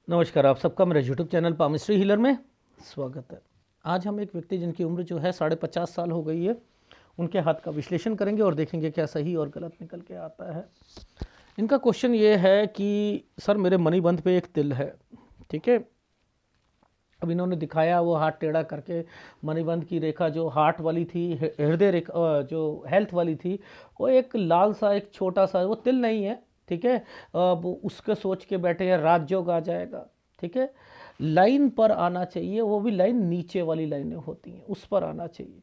नमस्कार, आप सबका मेरे यूट्यूब चैनल पामिस्ट्री हीलर में स्वागत है। आज हम एक व्यक्ति जिनकी उम्र जो है 50.5 साल हो गई है, उनके हाथ का विश्लेषण करेंगे और देखेंगे क्या सही और गलत निकल के आता है। इनका क्वेश्चन ये है कि सर मेरे मणिबंध पे एक तिल है, ठीक है। अब इन्होंने दिखाया वो हाथ टेढ़ा करके मणिबंध की रेखा जो हार्ट वाली थी, हृदय रेखा जो हेल्थ वाली थी, वो एक लाल सा एक छोटा सा, वो तिल नहीं है, ठीक है। अब उसके सोच के बैठे हैं राजयोग आ जाएगा, ठीक है। लाइन पर आना चाहिए, वो भी लाइन नीचे वाली लाइनें होती हैं उस पर आना चाहिए,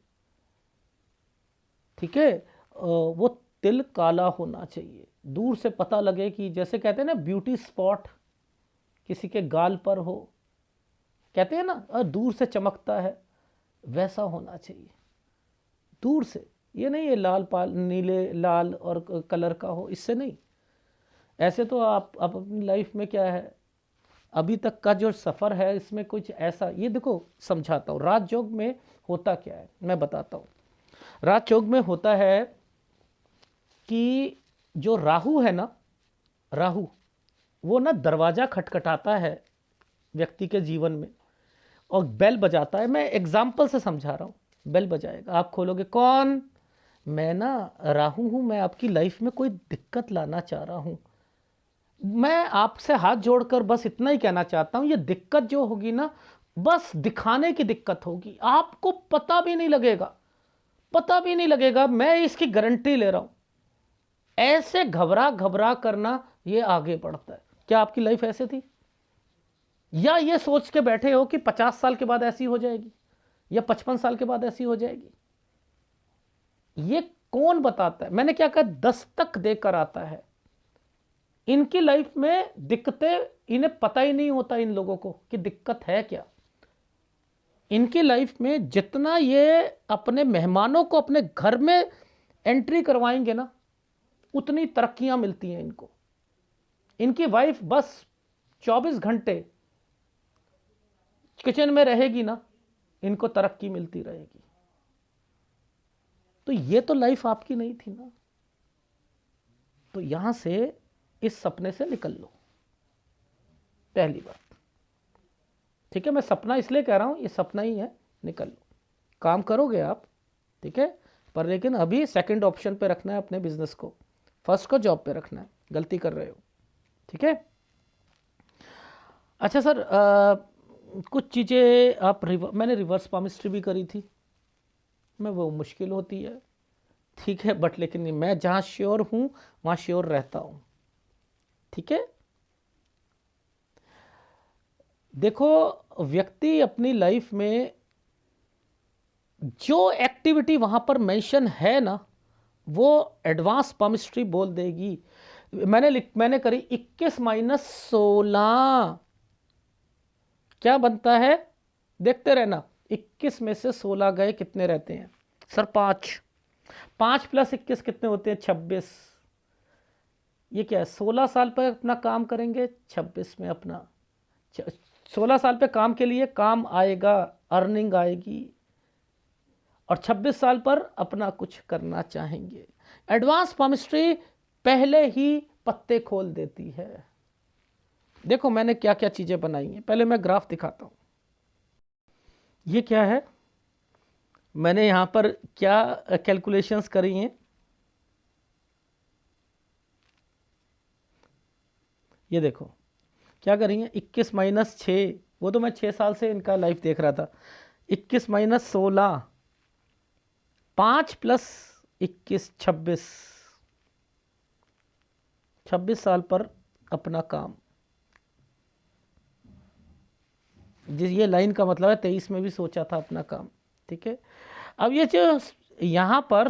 ठीक है। वो तिल काला होना चाहिए, दूर से पता लगे कि जैसे कहते हैं ना ब्यूटी स्पॉट किसी के गाल पर हो, कहते हैं ना दूर से चमकता है, वैसा होना चाहिए दूर से। ये नहीं है लाल पाल नीले लाल और कलर का हो, इससे नहीं। ऐसे तो आप अपनी लाइफ में क्या है, अभी तक का जो सफ़र है इसमें कुछ ऐसा, ये देखो समझाता हूँ। राजयोग में होता क्या है मैं बताता हूँ। राजयोग में होता है कि जो राहु है ना, राहु वो ना दरवाज़ा खटखटाता है व्यक्ति के जीवन में और बेल बजाता है। मैं एग्जाम्पल से समझा रहा हूँ। बेल बजाएगा, आप खोलोगे, कौन? मैं ना राहु हूँ, मैं आपकी लाइफ में कोई दिक्कत लाना चाह रहा हूँ। मैं आपसे हाथ जोड़कर बस इतना ही कहना चाहता हूँ, ये दिक्कत जो होगी ना, बस दिखाने की दिक्कत होगी, आपको पता भी नहीं लगेगा, पता भी नहीं लगेगा, मैं इसकी गारंटी ले रहा हूँ। ऐसे घबरा घबरा करना ये आगे बढ़ता है। क्या आपकी लाइफ ऐसे थी? या ये सोच के बैठे हो कि 50 साल के बाद ऐसी हो जाएगी या 55 साल के बाद ऐसी हो जाएगी? ये कौन बताता है? मैंने क्या कहा, दस्तक देकर आता है। इनकी लाइफ में दिक्कतें, इन्हें पता ही नहीं होता इन लोगों को कि दिक्कत है क्या। इनकी लाइफ में जितना ये अपने मेहमानों को अपने घर में एंट्री करवाएंगे ना, उतनी तरक्कियां मिलती हैं इनको। इनकी वाइफ बस 24 घंटे किचन में रहेगी ना, इनको तरक्की मिलती रहेगी। तो ये तो लाइफ आपकी नहीं थी ना। तो यहां से इस सपने से निकल लो, पहली बात, ठीक है। मैं सपना इसलिए कह रहा हूं, ये सपना ही है, निकल लो। काम करोगे आप, ठीक है, पर लेकिन अभी सेकंड ऑप्शन पे रखना है अपने बिजनेस को, फर्स्ट को जॉब पे रखना है। गलती कर रहे हो, ठीक है। अच्छा सर, कुछ चीज़ें आप मैंने रिवर्स पामिस्ट्री भी करी थी, मैं वो मुश्किल होती है, ठीक है, बट लेकिन मैं जहाँ श्योर हूँ वहाँ श्योर रहता हूँ, ठीक है। देखो, व्यक्ति अपनी लाइफ में जो एक्टिविटी वहाँ पर मेंशन है ना, वो एडवांस पामिस्ट्री बोल देगी। मैंने करी 21 - 16, क्या बनता है? देखते रहना, 21 में से 16 गए, कितने रहते हैं सर? 5। 5 + 21 कितने होते हैं? 26। ये क्या है? 16 साल पर अपना काम करेंगे, 26 में अपना 16 साल पे काम के लिए काम आएगा, अर्निंग आएगी, और 26 साल पर अपना कुछ करना चाहेंगे। एडवांस पामिस्ट्री पहले ही पत्ते खोल देती है। देखो मैंने क्या क्या चीज़ें बनाई हैं, पहले मैं ग्राफ दिखाता हूँ। ये क्या है, मैंने यहाँ पर क्या कैलकुलेशंस करी हैं। ये देखो क्या करी हैं, 21 - 6, वो तो मैं 6 साल से इनका लाइफ देख रहा था। 21 - 16, 5 + 21, 26। 26 साल पर अपना काम, जिस ये लाइन का मतलब है 23 में भी सोचा था अपना काम, ठीक है। अब ये जो यहाँ पर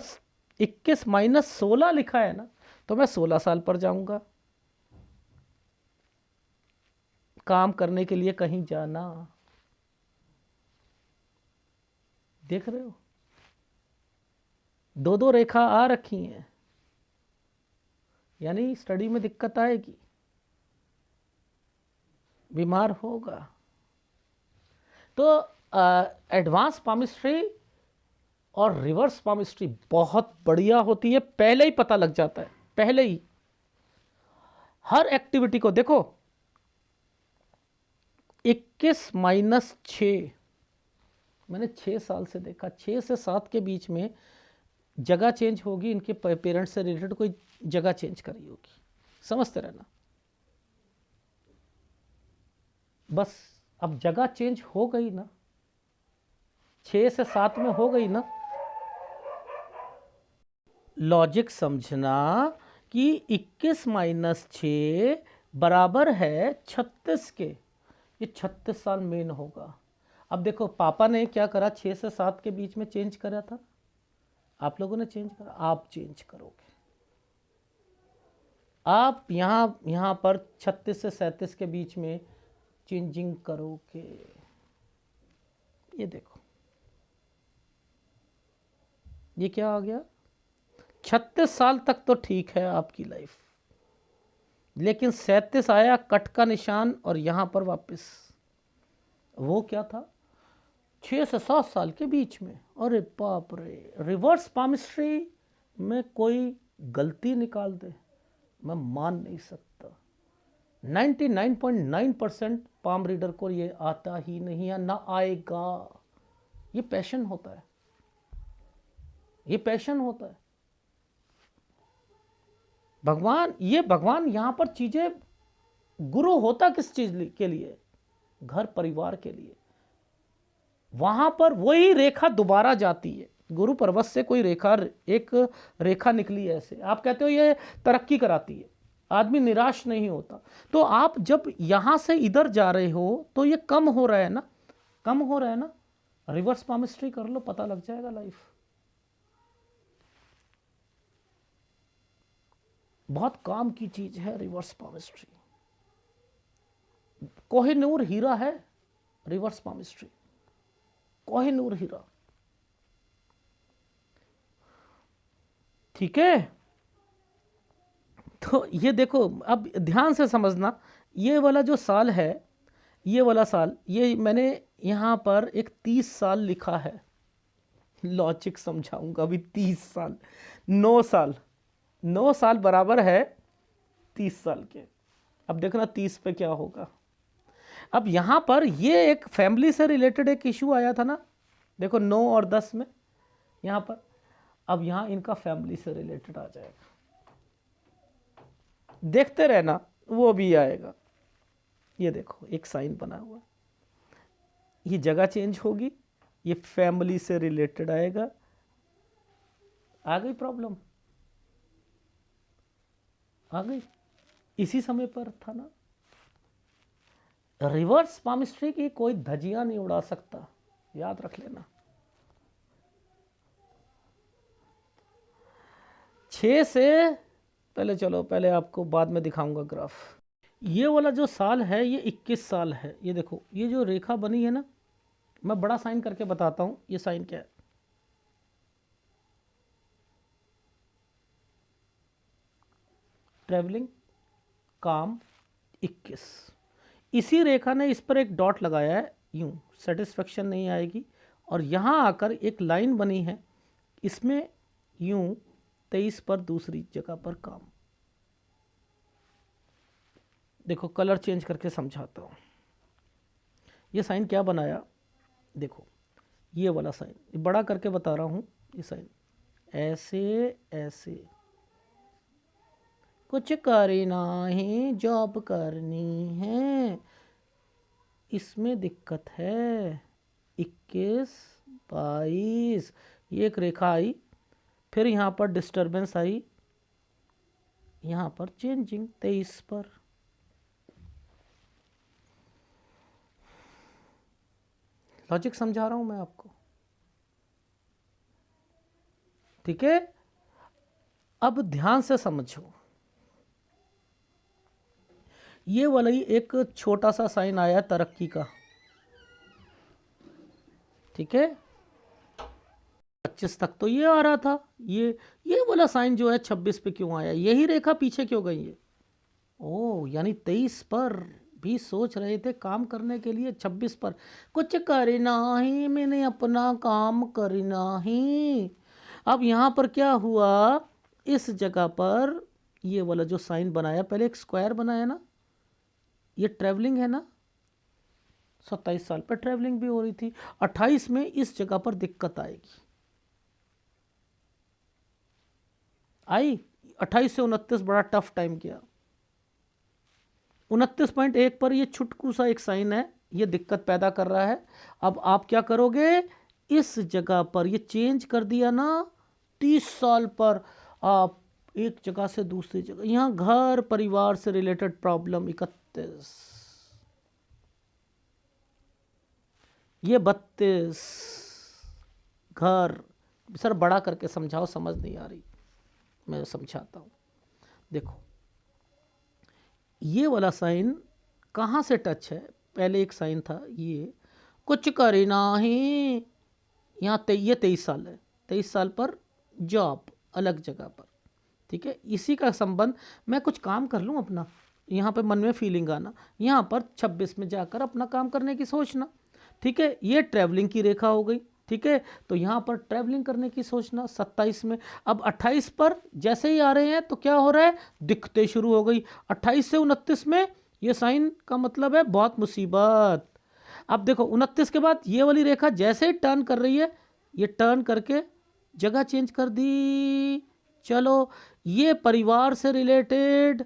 21 - 16 लिखा है ना, तो मैं 16 साल पर जाऊंगा काम करने के लिए, कहीं जाना। देख रहे हो, दो दो रेखा आ रखी हैं, यानी स्टडी में दिक्कत आएगी, बीमार होगा। तो एडवांस पामिस्ट्री और रिवर्स पामिस्ट्री बहुत बढ़िया होती है, पहले ही पता लग जाता है, पहले ही हर एक्टिविटी को। देखो 21 माइनस 6, मैंने 6 साल से देखा, 6 से 7 के बीच में जगह चेंज होगी, इनके पेरेंट्स से रिलेटेड कोई जगह चेंज करी होगी, समझते रहना। बस अब जगह चेंज हो गई ना, 6 से 7 में हो गई ना, लॉजिक समझना कि 21 माइनस 6 बराबर है 36 के, ये 36 साल मेन होगा। अब देखो पापा ने क्या करा, 6 से 7 के बीच में चेंज करा था, आप लोगों ने चेंज करा, आप चेंज करोगे। आप यहां पर 36 से 37 के बीच में चेंजिंग करोगे। ये देखो ये क्या आ गया, 36 साल तक तो ठीक है आपकी लाइफ, लेकिन 37 आया, कट का निशान, और यहां पर वापस वो क्या था, 6 से 7 साल के बीच में। अरे बाप रे, रिवर्स पामिस्ट्री में कोई गलती निकाल दे, मैं मान नहीं सकता। 99.9% पाम रीडर को ये आता ही नहीं है, ना आएगा। ये पैशन होता है, ये पैशन होता है। भगवान, ये भगवान यहां पर चीजें, गुरु होता किस चीज के लिए, घर परिवार के लिए। वहां पर वही रेखा दोबारा जाती है, गुरु पर्वत से कोई रेखा, एक रेखा निकली ऐसे, आप कहते हो ये तरक्की कराती है, आदमी निराश नहीं होता। तो आप जब यहां से इधर जा रहे हो तो ये कम हो रहा है ना, कम हो रहा है ना, रिवर्स पामिस्ट्री कर लो, पता लग जाएगा लाइफ। बहुत काम की चीज है रिवर्स पामिस्ट्री, कोहिनूर हीरा है रिवर्स पामिस्ट्री, कोहिनूर हीरा। ठीक है, तो ये देखो, अब ध्यान से समझना, ये वाला जो साल है, ये वाला साल, ये मैंने यहां पर एक 30 साल लिखा है, लॉजिक समझाऊंगा अभी। 30 साल, 9 साल, 9 साल बराबर है 30 साल के। अब देखना 30 पे क्या होगा। अब यहां पर ये एक फैमिली से रिलेटेड एक इशू आया था ना, देखो 9 और 10 में यहां पर, अब यहां इनका फैमिली से रिलेटेड आ जाएगा, देखते रहना वो भी आएगा। ये देखो एक साइन बना हुआ, ये जगह चेंज होगी, ये फैमिली से रिलेटेड आएगा। आ गई प्रॉब्लम, आ गई, इसी समय पर था ना। रिवर्स पामिस्ट्री की कोई धजिया नहीं उड़ा सकता, याद रख लेना। 6 से पहले, चलो पहले आपको बाद में दिखाऊंगा ग्राफ। ये वाला जो साल है ये 21 साल है। ये देखो ये जो रेखा बनी है ना, मैं बड़ा साइन करके बताता हूं, ये साइन क्या है। ट्रेवलिंग, काम, 21। इसी रेखा ने इस पर एक डॉट लगाया है, यूं सेटिस्फेक्शन नहीं आएगी, और यहां आकर एक लाइन बनी है, इसमें यूं 23 पर दूसरी जगह पर काम। देखो कलर चेंज करके समझाता हूं। ये साइन क्या बनाया, देखो ये वाला साइन, ये बड़ा करके बता रहा हूं, ये साइन ऐसे ऐसे, कुछ करना है, जॉब करनी है, इसमें दिक्कत है। 21, 22, ये एक रेखा आई, फिर यहाँ पर डिस्टरबेंस आई, यहाँ पर चेंजिंग 23 पर। लॉजिक समझा रहा हूं मैं आपको, ठीक है। अब ध्यान से समझो, ये वाला ही एक छोटा सा साइन आया तरक्की का, ठीक है। 25 तक तो ये आ रहा था, ये वाला साइन जो है 26 पे क्यों आया, यही रेखा पीछे क्यों गई है। ओ यानी 23 पर भी सोच रहे थे काम करने के लिए, 26 पर कुछ करना ही, मैंने अपना काम करना ही। अब यहाँ पर क्या हुआ, इस जगह पर ये वाला जो साइन बनाया, पहले एक स्क्वायर बनाया ना, ये ट्रेवलिंग है ना, 27 साल पर ट्रैवलिंग भी हो रही थी। 28 में इस जगह पर दिक्कत आएगी, आई। 28 से 29 बड़ा टफ टाइम गया। 29.1 पर ये छुटकू सा एक साइन है, ये दिक्कत पैदा कर रहा है। अब आप क्या करोगे, इस जगह पर ये चेंज कर दिया ना, 30 साल पर आप एक जगह से दूसरी जगह, यहां घर परिवार से रिलेटेड प्रॉब्लम 31, ये 32, घर। सर बड़ा करके समझाओ, समझ नहीं आ रही, मैं समझाता हूं। देखो ये वाला साइन कहाँ से टच है, पहले एक साइन था ये, कुछ करना ही, यहाँ ये 23 साल है, 23 साल पर जॉब अलग जगह पर, ठीक है। इसी का संबंध, मैं कुछ काम कर लूँ अपना, यहाँ पे मन में फीलिंग आना, यहाँ पर 26 में जाकर अपना काम करने की सोचना, ठीक है। ये ट्रैवलिंग की रेखा हो गई, ठीक है। तो यहाँ पर ट्रैवलिंग करने की सोचना 27 में। अब 28 पर जैसे ही आ रहे हैं तो क्या हो रहा है, दिखते शुरू हो गई। 28 से 29 में ये साइन का मतलब है बहुत मुसीबत। अब देखो 29 के बाद ये वाली रेखा जैसे ही टर्न कर रही है, ये टर्न करके जगह चेंज कर दी। चलो ये परिवार से रिलेटेड,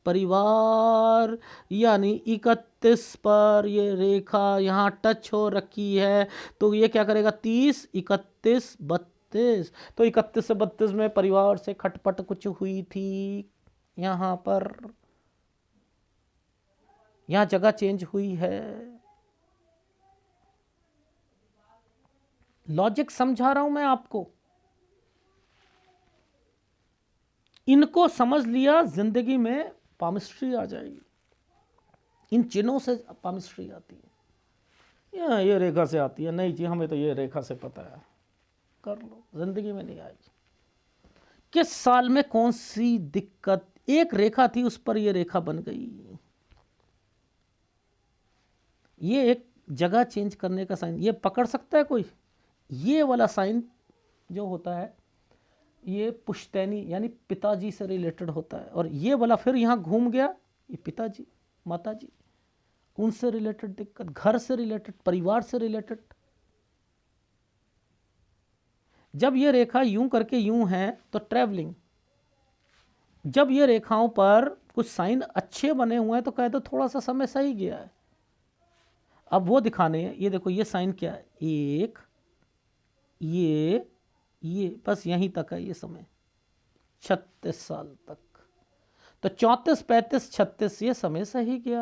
परिवार यानी 31 पर ये रेखा यहाँ टच हो रखी है, तो ये क्या करेगा, 30, 31, 32। तो 31 से 32 में परिवार से खटपट कुछ हुई थी, यहाँ पर, यहाँ जगह चेंज हुई है। लॉजिक समझा रहा हूं मैं आपको, इनको समझ लिया, जिंदगी में पामिस्ट्री आ जाएगी। इन चिन्हों से पामिस्ट्री आती है, ये रेखा से आती है, नहीं जी हमें तो ये रेखा से पता है, कर लो, जिंदगी में नहीं आएगी। किस साल में कौन सी दिक्कत, एक रेखा थी उस पर ये रेखा बन गई, ये एक जगह चेंज करने का साइन, ये पकड़ सकता है कोई। ये वाला साइन जो होता है ये पुश्तैनी यानी पिताजी से रिलेटेड होता है, और ये वाला फिर यहाँ घूम गया, ये पिताजी माताजी, उनसे रिलेटेड दिक्कत, घर से रिलेटेड, परिवार से रिलेटेड। जब ये रेखा यूं करके यूं है तो ट्रैवलिंग, जब ये रेखाओं पर कुछ साइन अच्छे बने हुए हैं तो कहते तो थोड़ा सा समय सही गया है। अब वो दिखाने हैं, ये देखो ये साइन क्या है, एक, ये बस यहीं तक है ये समय, 36 साल तक। तो 34, 35, 36 ये समय सही गया।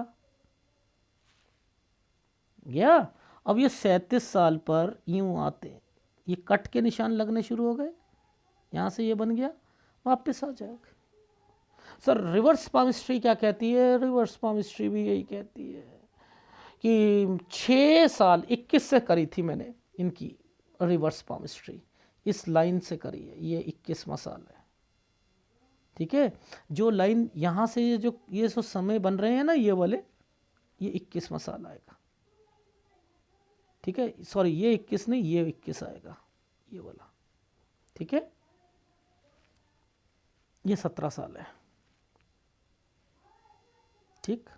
अब ये 37 साल पर यूं आते, ये कट के निशान लगने शुरू हो गए, यहां से ये बन गया, वापस आ जाएगा। सर रिवर्स पामिस्ट्री क्या कहती है, रिवर्स पामिस्ट्री भी यही कहती है कि 6 साल 21 से करी थी मैंने इनकी रिवर्स पामिस्ट्री, इस लाइन से करी है, ये 21वां साल है, ठीक है। जो लाइन यहाँ से ये जो समय बन रहे हैं ना ये वाले, ये 21वां साल आएगा, ठीक है। सॉरी ये 21 नहीं, ये 21 आएगा ये वाला, ठीक है। ये 17 साल है, ठीक।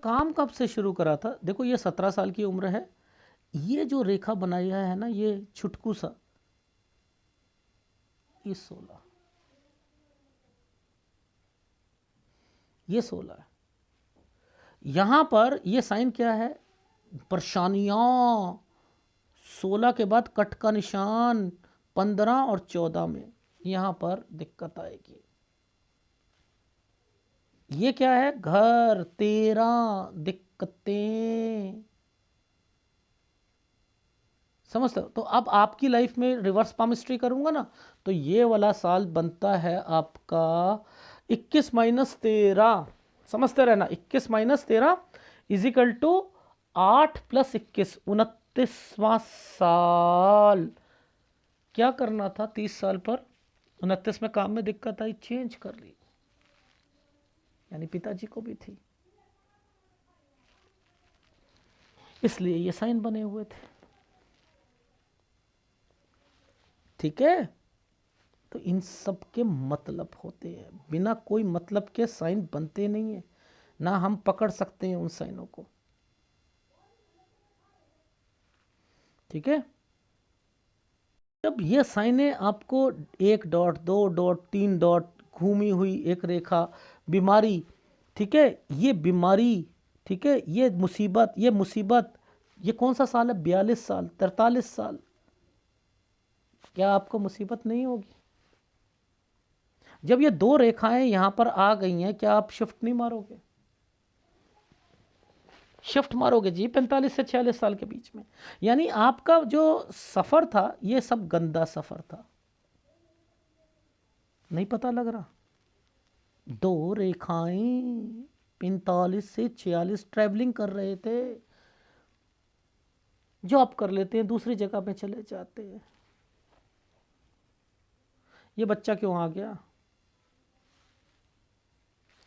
काम कब से शुरू करा था, देखो ये 17 साल की उम्र है, ये जो रेखा बनाया है ना ये छुटकू सा, ये 16, ये 16 है। यहां पर ये साइन क्या है, परेशानियां, 16 के बाद कट का निशान, 15 और 14 में यहां पर दिक्कत आएगी। ये क्या है, घर, 13 दिक्कतें, समझते हो। तो अब आपकी लाइफ में रिवर्स पामिस्ट्री करूंगा ना, तो ये वाला साल बनता है आपका 21 माइनस 13, समझते रहना, 21 माइनस 13 इजिकल टू 8 प्लस 21, 29वां साल। क्या करना था 30 साल पर, 29 में काम में दिक्कत आई, चेंज कर ली, यानी पिताजी को भी थी, इसलिए ये साइन बने हुए थे, ठीक है। तो इन सब के मतलब होते हैं, बिना कोई मतलब के साइन बनते नहीं है, ना हम पकड़ सकते हैं उन साइनों को। ठीक है, जब ये साइनें आपको 1 डॉट 2 डॉट 3 डॉट घूमी हुई एक रेखा, बीमारी, ठीक है, ये बीमारी, ठीक है, ये मुसीबत, ये मुसीबत, ये कौन सा साल है, 42 साल, 43 साल, क्या आपको मुसीबत नहीं होगी? जब ये 2 रेखाएं यहां पर आ गई हैं, क्या आप शिफ्ट नहीं मारोगे? शिफ्ट मारोगे जी 45 से 46 साल के बीच में। यानी आपका जो सफर था ये सब गंदा सफर था। नहीं पता लग रहा? 2 रेखाएं 45 से 46 ट्रैवलिंग कर रहे थे, जॉब कर लेते हैं, दूसरी जगह पे चले जाते हैं। ये बच्चा क्यों आ गया?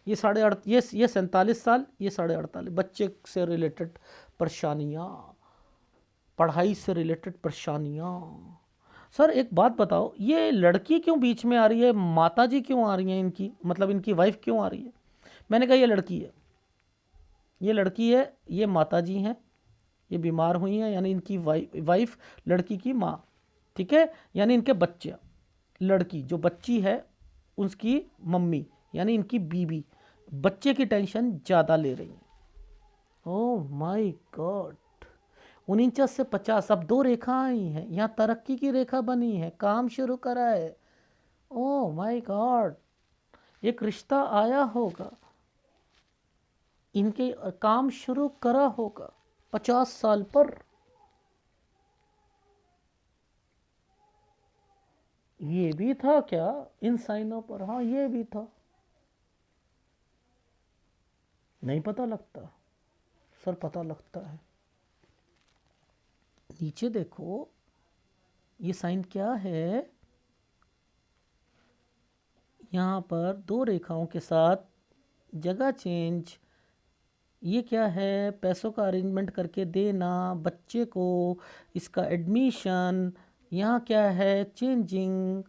ये 47 साल, ये 48, बच्चे से रिलेटेड परेशानियां, पढ़ाई से रिलेटेड परेशानियां। सर एक बात बताओ, ये लड़की क्यों बीच में आ रही है, माता जी क्यों आ रही हैं इनकी, मतलब इनकी वाइफ क्यों आ रही है? मैंने कहा ये लड़की है, ये लड़की है, ये माता जी हैं, ये बीमार हुई हैं, यानी इनकी वाइफ लड़की की माँ, ठीक है, यानी इनके बच्चे, लड़की जो बच्ची है उसकी मम्मी, यानी इनकी बीबी बच्चे की टेंशन ज़्यादा ले रही है। ओह माय गॉड, 49 से 50, अब 2 रेखा आई हैं, यहाँ तरक्की की रेखा बनी है, काम शुरू करा है। ओह माय गॉड, एक रिश्ता आया होगा, इनके काम शुरू करा होगा 50 साल पर। ये भी था क्या इन साइनों पर? हाँ ये भी था, नहीं पता लगता सर, पता लगता है। नीचे देखो ये साइन क्या है, यहाँ पर 2 रेखाओं के साथ जगह चेंज, ये क्या है, पैसों का अरेंजमेंट करके देना बच्चे को, इसका एडमिशन, यहाँ क्या है, चेंजिंग,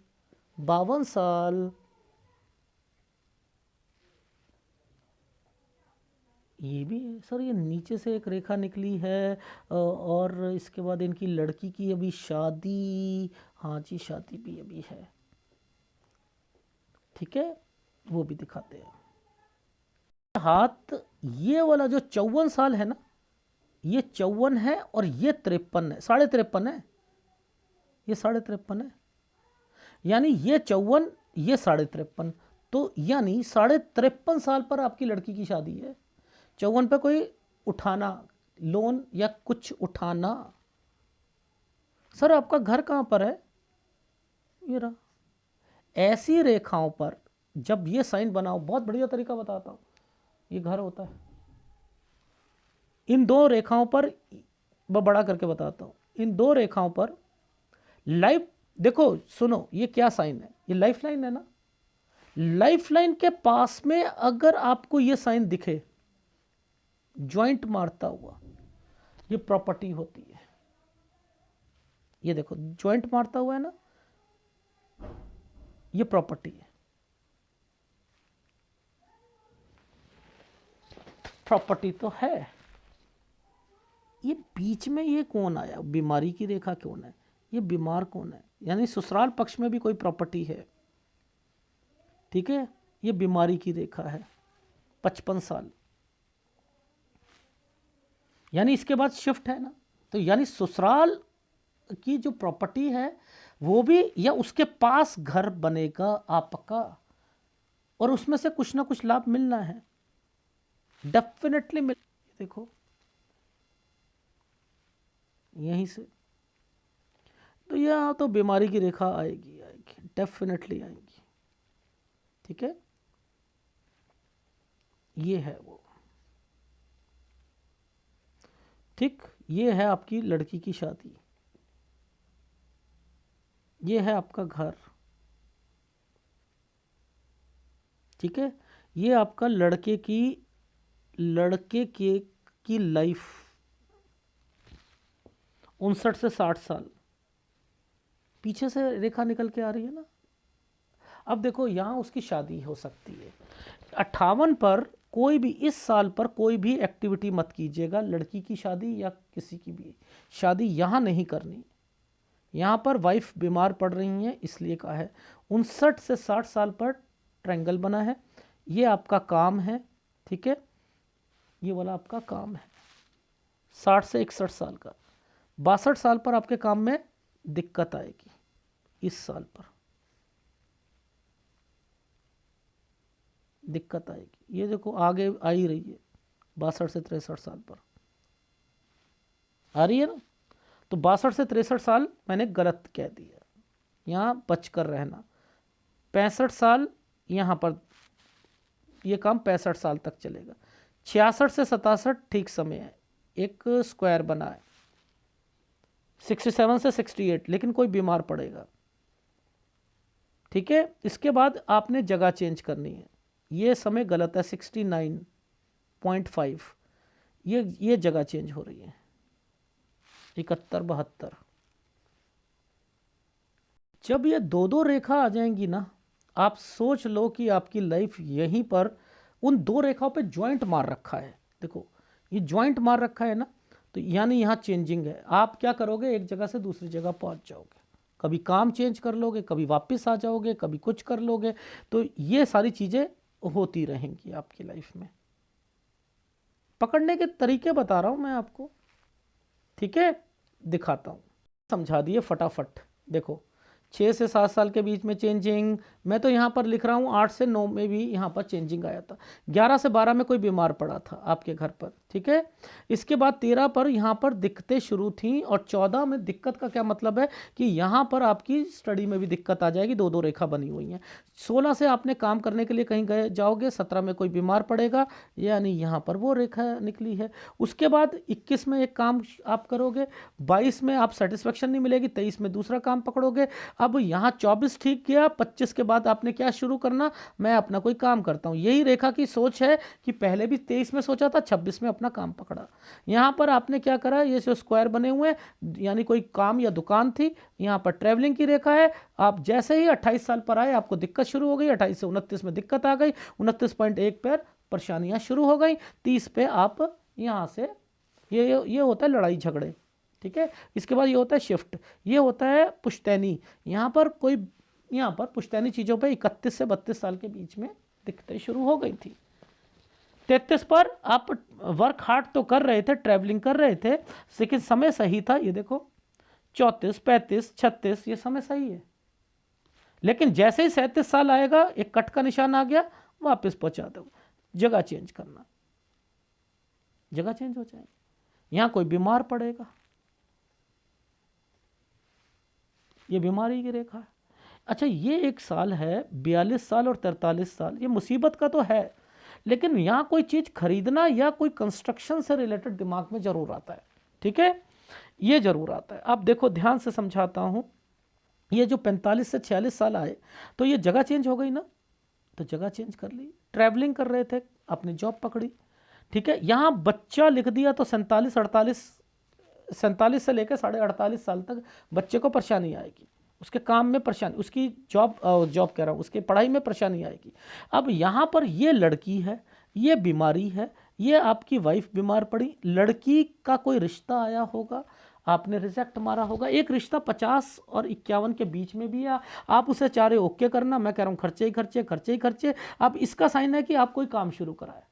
52 साल, ये भी है सर। ये नीचे से एक रेखा निकली है और इसके बाद इनकी लड़की की अभी शादी, हाँ जी शादी भी अभी है, ठीक है, वो भी दिखाते हैं। हाथ ये वाला जो 54 साल है ना, ये 54 है और ये 53 है, 53.5 है, ये 53.5 है, यानी ये 54, ये 53.5, तो यानी 53.5 साल पर आपकी लड़की की शादी है। 54 पे कोई उठाना लोन या कुछ उठाना। सर आपका घर कहाँ पर है? ये रहा। ऐसी रेखाओं पर जब ये साइन बनाओ, बहुत बढ़िया तरीका बताता हूँ, ये घर होता है। इन 2 रेखाओं पर, मैं बड़ा करके बताता हूँ, इन 2 रेखाओं पर लाइफ, देखो सुनो ये क्या साइन है, ये लाइफ लाइन है ना, लाइफ लाइन के पास में अगर आपको ये साइन दिखे ज्वाइंट मारता हुआ, ये प्रॉपर्टी होती है। ये देखो ज्वाइंट मारता हुआ है ना, ये प्रॉपर्टी है, प्रॉपर्टी तो है। ये बीच में ये कौन आया, बीमारी की रेखा कौन है, ये बीमार कौन है, यानी ससुराल पक्ष में भी कोई प्रॉपर्टी है, ठीक है, ये बीमारी की रेखा है 55 साल, यानी इसके बाद शिफ्ट है ना, तो यानी ससुराल की जो प्रॉपर्टी है वो भी, या उसके पास घर बनेगा आपका, और उसमें से कुछ ना कुछ लाभ मिलना है, डेफिनेटली मिल। देखो यहीं से, तो यहाँ तो बीमारी की रेखा आएगी, आएगी डेफिनेटली आएगी, ठीक है, ये है वो, ठीक, ये है आपकी लड़की की शादी, ये है आपका घर, ठीक है, ये आपका लड़के की लाइफ 59 से 60 साल, पीछे से रेखा निकल के आ रही है ना। अब देखो यहाँ उसकी शादी हो सकती है, 58 पर कोई भी इस साल पर कोई भी एक्टिविटी मत कीजिएगा, लड़की की शादी या किसी की भी शादी यहाँ नहीं करनी। यहाँ पर वाइफ बीमार पड़ रही हैं इसलिए कहा है। 59 से 60 साल पर ट्रायंगल बना है, ये आपका काम है, ठीक है, ये वाला आपका काम है। 60 से 61 साल का, 62 साल पर आपके काम में दिक्कत आएगी, इस साल पर दिक्कत आएगी। ये देखो आगे आ ही रही है, 62 से 63 साल पर आ रही है ना। तो 62 से 63 साल मैंने गलत कह दिया, यहाँ बच कर रहना। 65 साल यहाँ पर ये काम 65 साल तक चलेगा। 66 से 67 ठीक समय है, एक स्क्वायर बना है। 67 से 68 लेकिन कोई बीमार पड़ेगा, ठीक है। इसके बाद आपने जगह चेंज करनी है, ये समय गलत है, 69.5, ये जगह चेंज हो रही है, 71 72। जब ये दो दो रेखा आ जाएंगी ना, आप सोच लो कि आपकी लाइफ यहीं पर उन दो रेखाओं पे ज्वाइंट मार रखा है। देखो ये ज्वाइंट मार रखा है ना, तो यानी यहाँ चेंजिंग है। आप क्या करोगे, एक जगह से दूसरी जगह पहुँच जाओगे, कभी काम चेंज कर लोगे, कभी वापस आ जाओगे, कभी कुछ कर लोगे। तो ये सारी चीज़ें होती रहेंगी आपकी लाइफ में। पकड़ने के तरीके बता रहा हूँ मैं आपको, ठीक है, दिखाता हूँ, समझा दिए फटाफट। देखो 6 से 7 साल के बीच में चेंजिंग, मैं तो यहाँ पर लिख रहा हूँ 8 से 9 में भी यहाँ पर चेंजिंग आया था। 11 से 12 में कोई बीमार पड़ा था आपके घर पर, ठीक है। इसके बाद 13 पर यहाँ पर दिक्कतें शुरू थी, और 14 में दिक्कत का क्या मतलब है कि यहाँ पर आपकी स्टडी में भी दिक्कत आ जाएगी, दो दो रेखा बनी हुई हैं। 16 से आपने काम करने के लिए कहीं गए जाओगे, 17 में कोई बीमार पड़ेगा, यानी यहाँ पर वो रेखा निकली है। उसके बाद 21 में एक काम आप करोगे, 22 में आप सेटिस्फेक्शन नहीं मिलेगी, 23 में दूसरा काम पकड़ोगे। अब यहाँ 24 ठीक गया, 25 के बाद आपने क्या शुरू करना, मैं अपना कोई काम करता हूँ। यही रेखा की सोच है कि पहले भी 23 में सोचा था, 26 में अपना काम पकड़ा। यहाँ पर आपने क्या करा, ये जो स्क्वायर बने हुए हैं यानी कोई काम या दुकान थी, यहाँ पर ट्रैवलिंग की रेखा है। आप जैसे ही 28 साल पर आए आपको दिक्कत शुरू हो गई, 28 से 29 में दिक्कत आ गई, 29.1 पर परेशानियाँ शुरू हो गई, 30 पे आप यहाँ से ये होता है लड़ाई झगड़े, ठीक है। इसके बाद ये होता है शिफ्ट, ये होता है पुश्तैनी। यहाँ पर पुश्तैनी चीज़ों पे 31 से 32 साल के बीच में दिक्कतें शुरू हो गई थी। 33 पर आप वर्क हार्ड तो कर रहे थे, ट्रैवलिंग कर रहे थे, लेकिन समय सही था। ये देखो 34 35 36 ये समय सही है, लेकिन जैसे ही 37 साल आएगा एक कट का निशान आ गया, वापस पहुंचा दो। जगह चेंज करना, जगह चेंज हो जाएगी। यहाँ कोई बीमार पड़ेगा, ये बीमारी की रेखा है। अच्छा ये एक साल है, 42 साल और 43 साल, ये मुसीबत का तो है, लेकिन यहाँ कोई चीज़ खरीदना या कोई कंस्ट्रक्शन से रिलेटेड दिमाग में जरूर आता है, ठीक है, ये जरूर आता है। अब देखो ध्यान से समझाता हूँ, ये जो 45 से 46 साल आए तो ये जगह चेंज हो गई ना, तो जगह चेंज कर ली, ट्रैवलिंग कर रहे थे, अपनी जॉब पकड़ी, ठीक है। यहाँ बच्चा लिख दिया तो 47 से लेकर 48.5 साल तक बच्चे को परेशानी आएगी, उसके काम में परेशानी, उसकी जॉब कह रहा हूँ, उसके पढ़ाई में परेशानी आएगी। अब यहाँ पर ये लड़की है, ये बीमारी है, ये आपकी वाइफ बीमार पड़ी, लड़की का कोई रिश्ता आया होगा, आपने रिजेक्ट मारा होगा। एक रिश्ता 50 और 51 के बीच में भी है, आप उसे चाह रहे ओके करना, मैं कह रहा हूँ खर्चे ही खर्चे, खर्चे ही खर्चे। अब इसका साइन है कि आप कोई काम शुरू कराए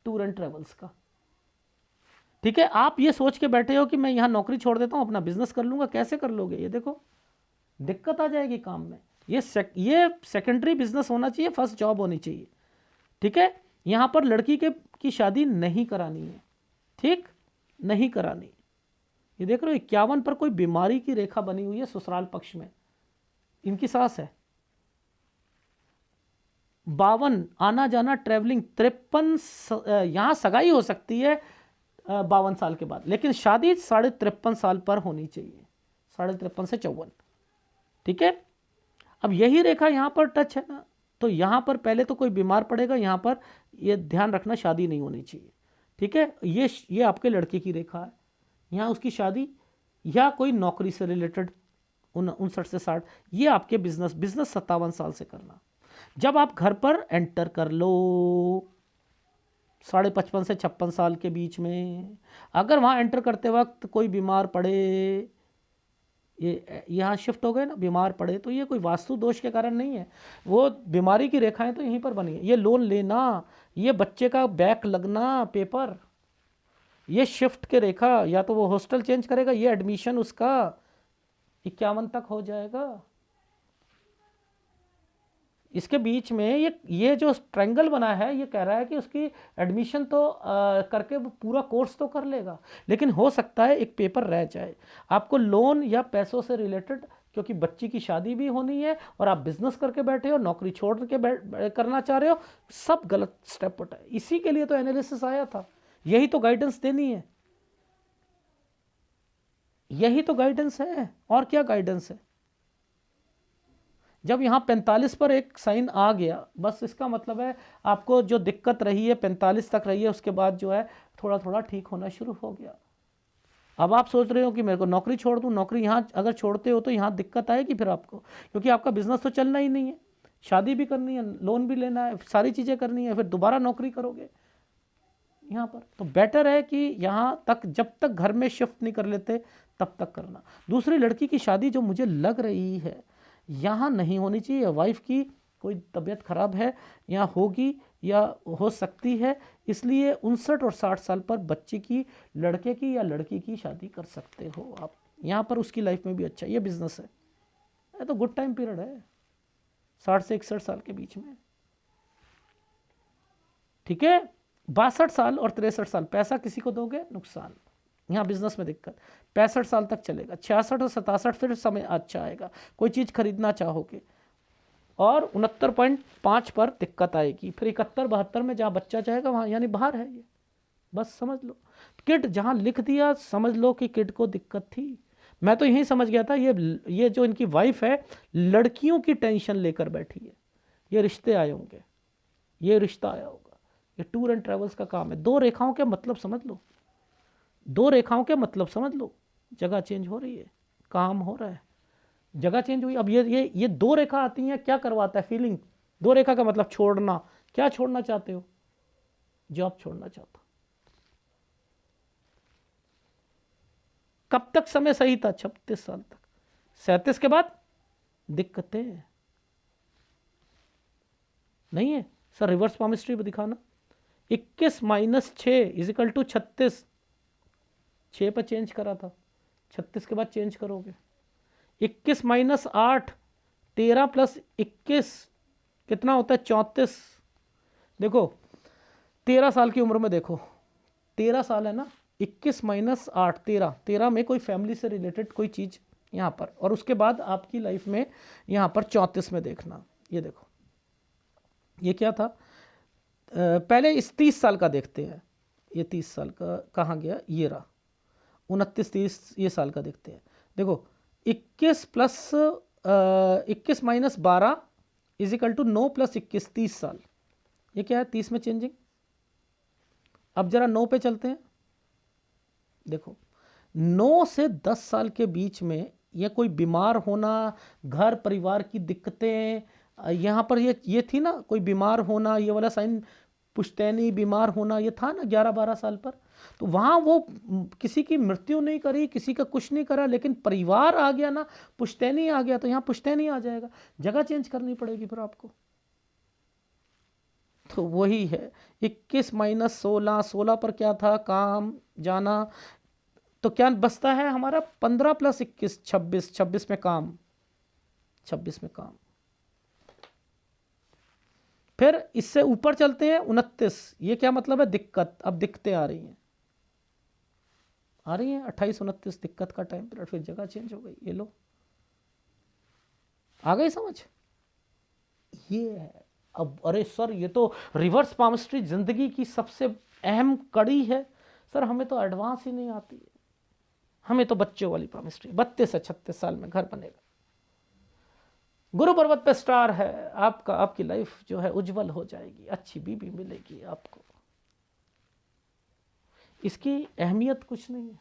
टूर एंड ट्रेवल्स का, ठीक है। आप ये सोच के बैठे हो कि मैं यहाँ नौकरी छोड़ देता हूँ, अपना बिजनेस कर लूँगा, कैसे कर लोगे, ये देखो दिक्कत आ जाएगी काम में। ये सेकेंडरी बिजनेस होना चाहिए, फर्स्ट जॉब होनी चाहिए, ठीक है। यहाँ पर लड़की की शादी नहीं करानी है, ठीक, नहीं करानी। ये देख रहे हो 51 पर कोई बीमारी की रेखा बनी हुई है ससुराल पक्ष में, इनकी सास है। 52 आना जाना ट्रैवलिंग, 53 यहाँ सगाई हो सकती है 52 साल के बाद, लेकिन शादी 53.5 साल पर होनी चाहिए, 53.5 से 54, ठीक है। अब यही रेखा यहाँ पर टच है ना, तो यहाँ पर पहले तो कोई बीमार पड़ेगा, यहाँ पर ये ध्यान रखना शादी नहीं होनी चाहिए, ठीक है। ये आपके लड़के की रेखा है, यहाँ उसकी शादी या कोई नौकरी से रिलेटेड 59 से 60, ये आपके बिजनेस 57 साल से करना। जब आप घर पर एंटर कर लो 55 से 56 साल के बीच में। अगर वहाँ एंटर करते वक्त कोई बीमार पड़े, ये यहाँ शिफ्ट हो गए ना, बीमार पड़े, तो ये कोई वास्तु दोष के कारण नहीं है, वो बीमारी की रेखाएं तो यहीं पर बनी है। ये लोन लेना, ये बच्चे का बैक लगना पेपर, ये शिफ्ट के रेखा, या तो वो हॉस्टल चेंज करेगा, ये एडमिशन उसका 51 तक हो जाएगा। इसके बीच में ये जो ट्रायंगल बना है, ये कह रहा है कि उसकी एडमिशन तो करके वो पूरा कोर्स तो कर लेगा, लेकिन हो सकता है एक पेपर रह जाए। आपको लोन या पैसों से रिलेटेड, क्योंकि बच्ची की शादी भी होनी है और आप बिजनेस करके बैठे हो, नौकरी छोड़ के करना चाह रहे हो, सब गलत स्टेप उठा है। इसी के लिए तो एनालिसिस आया था, यही तो गाइडेंस देनी है, यही तो गाइडेंस है, और क्या गाइडेंस है। जब यहाँ 45 पर एक साइन आ गया, बस इसका मतलब है आपको जो दिक्कत रही है 45 तक रही है, उसके बाद जो है थोड़ा थोड़ा ठीक होना शुरू हो गया। अब आप सोच रहे हो कि मेरे को नौकरी छोड़ दूँ, नौकरी यहाँ अगर छोड़ते हो तो यहाँ दिक्कत आएगी फिर आपको, क्योंकि आपका बिजनेस तो चलना ही नहीं है, शादी भी करनी है, लोन भी लेना है, सारी चीज़ें करनी है, फिर दोबारा नौकरी करोगे यहाँ पर। तो बेटर है कि यहाँ तक जब तक घर में शिफ्ट नहीं कर लेते तब तक करना। दूसरी लड़की की शादी जो मुझे लग रही है यहाँ नहीं होनी चाहिए, वाइफ की कोई तबीयत खराब है, यहाँ होगी या हो सकती है, इसलिए 59 और 60 साल पर बच्चे की, लड़के की या लड़की की शादी कर सकते हो आप यहाँ पर, उसकी लाइफ में भी अच्छा, ये बिजनेस है, ये तो गुड टाइम पीरियड है 60 से 61 साल के बीच में, ठीक है। 62 साल और 63 साल पैसा किसी को दोगे नुकसान, यहाँ बिजनेस में दिक्कत। 65 साल तक चलेगा, 66 और 67 फिर समय अच्छा आएगा, कोई चीज़ खरीदना चाहोगे, और 69.5 पर दिक्कत आएगी, फिर 71-72 में जहाँ बच्चा चाहेगा वहाँ, यानी बाहर है ये, बस समझ लो। किड जहाँ लिख दिया समझ लो कि किड को दिक्कत थी। मैं तो यही समझ गया था ये जो इनकी वाइफ है लड़कियों की टेंशन लेकर बैठी है, ये रिश्ते आए होंगे, ये रिश्ता आया होगा, ये टूर एंड ट्रेवल्स का काम है। 2 रेखाओं के मतलब समझ लो, 2 रेखाओं के मतलब समझ लो, जगह चेंज हो रही है, काम हो रहा है, जगह चेंज हुई। अब ये 2 रेखा आती हैं, क्या करवाता है फीलिंग। 2 रेखा का मतलब छोड़ना, क्या छोड़ना चाहते हो, जॉब छोड़ना चाहता। कब तक समय सही था, 36 साल तक, 37 के बाद दिक्कतें नहीं है। सर रिवर्स पामिस्ट्री दिखाना, 21 - 6 = 36, 6 पर चेंज करा था, 36 के बाद चेंज करोगे। 21 - 8 13 + 21 कितना होता है, 34। देखो 13 साल की उम्र में, देखो 13 साल है ना, 21 - 8 13 में कोई फैमिली से रिलेटेड कोई चीज़ यहाँ पर, और उसके बाद आपकी लाइफ में यहाँ पर 34 में देखना, ये देखो ये क्या था। पहले इस 30 साल का देखते हैं, ये 30 साल का कहाँ गया, ये रहा 29 30 ये साल का देखते हैं। देखो 21 + 21 - 12 = 9 + 21 30 साल, ये क्या है 30 में चेंजिंग। अब जरा 9 पे चलते हैं, देखो 9 से 10 साल के बीच में ये कोई बीमार होना, घर परिवार की दिक्कतें, यहाँ पर ये थी ना कोई बीमार होना, ये वाला साइन पुश्तैनी बीमार होना, ये था ना 11-12 साल पर। तो वहाँ वो किसी की मृत्यु नहीं करी, किसी का कुछ नहीं करा, लेकिन परिवार आ गया ना, पुश्तैनी आ गया, तो यहाँ पुश्तैनी आ जाएगा, जगह चेंज करनी पड़ेगी फिर आपको। तो वही है 21 - 16 16 पर क्या था, काम जाना, तो क्या बचता है हमारा 15 + 21 26 26 में काम, 26 में काम। फिर इससे ऊपर चलते हैं 29, ये क्या मतलब है, दिक्कत। अब दिक्कतें आ रही हैं 28 29 दिक्कत का टाइम पीरियड, फिर जगह चेंज हो गई, ये लो आ गई समझ, ये है। अब अरे सर ये तो रिवर्स पामिस्ट्री जिंदगी की सबसे अहम कड़ी है। सर हमें तो एडवांस ही नहीं आती है, हमें तो बच्चों वाली पामिस्ट्री। 32 से 36 साल में घर बनेगा, गुरु पर्वत पे स्टार है आपका, आपकी लाइफ जो है उज्जवल हो जाएगी, अच्छी बीबी मिलेगी आपको। इसकी अहमियत कुछ नहीं है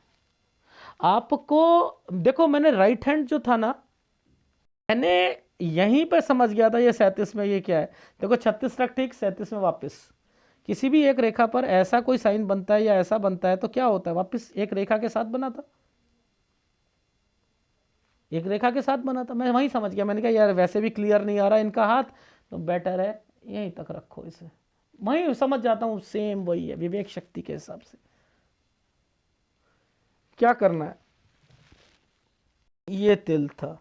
आपको। देखो मैंने राइट हैंड जो था ना, मैंने यहीं पर समझ गया था ये 37 में ये क्या है। देखो 36 तक ठीक, 37 में वापस, किसी भी एक रेखा पर ऐसा कोई साइन बनता है या ऐसा बनता है तो क्या होता है, वापस एक रेखा के साथ बना था, एक रेखा के साथ बना था। मैं वहीं समझ गया, मैंने कहा यार वैसे भी क्लियर नहीं आ रहा इनका हाथ, तो बेटर है यहीं तक रखो इसे, वहीं समझ जाता हूँ, सेम वही है विवेक शक्ति के हिसाब से। क्या करना है, ये तिल था,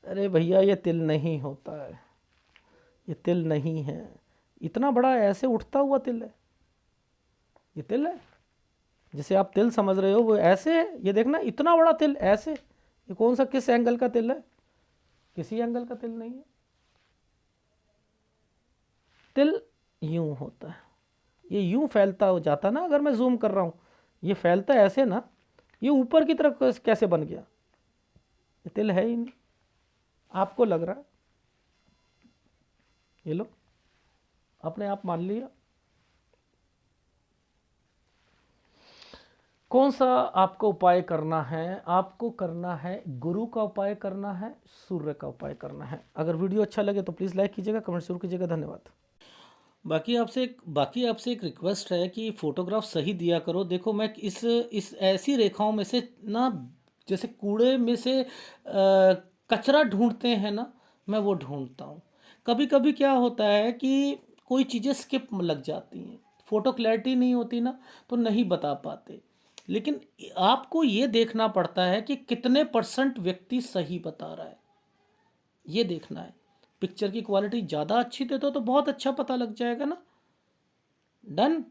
अरे भैया ये तिल नहीं होता है, ये तिल नहीं है, इतना बड़ा ऐसे उठता हुआ तिल है, ये तिल है जिसे आप तिल समझ रहे हो वो ऐसे है, ये देखना इतना बड़ा तिल ऐसे, ये कौन सा किस एंगल का तिल है, किसी एंगल का तिल नहीं है। तिल यूं होता है, ये यूं फैलता हो जाता ना, अगर मैं जूम कर रहा हूं ये फैलता है ऐसे ना, ये ऊपर की तरफ कैसे बन गया, ये तिल है ही नहीं, आपको लग रहा है, ये लो अपने आप मान लिया। कौन सा आपको उपाय करना है, आपको करना है गुरु का उपाय करना है, सूर्य का उपाय करना है। अगर वीडियो अच्छा लगे तो प्लीज़ लाइक कीजिएगा, कमेंट जरूर कीजिएगा, धन्यवाद। बाकी आपसे एक रिक्वेस्ट है कि फ़ोटोग्राफ सही दिया करो। देखो मैं इस ऐसी रेखाओं में से ना, जैसे कूड़े में से कचरा ढूंढते हैं ना, मैं वो ढूंढता हूँ। कभी कभी क्या होता है कि कोई चीज़ें स्किप लग जाती हैं, फ़ोटो क्लैरिटी नहीं होती ना, तो नहीं बता पाते। लेकिन आपको ये देखना पड़ता है कि कितने % व्यक्ति सही बता रहा है, ये देखना है। पिक्चर की क्वालिटी ज़्यादा अच्छी दे दो तो बहुत अच्छा पता लग जाएगा ना। डन।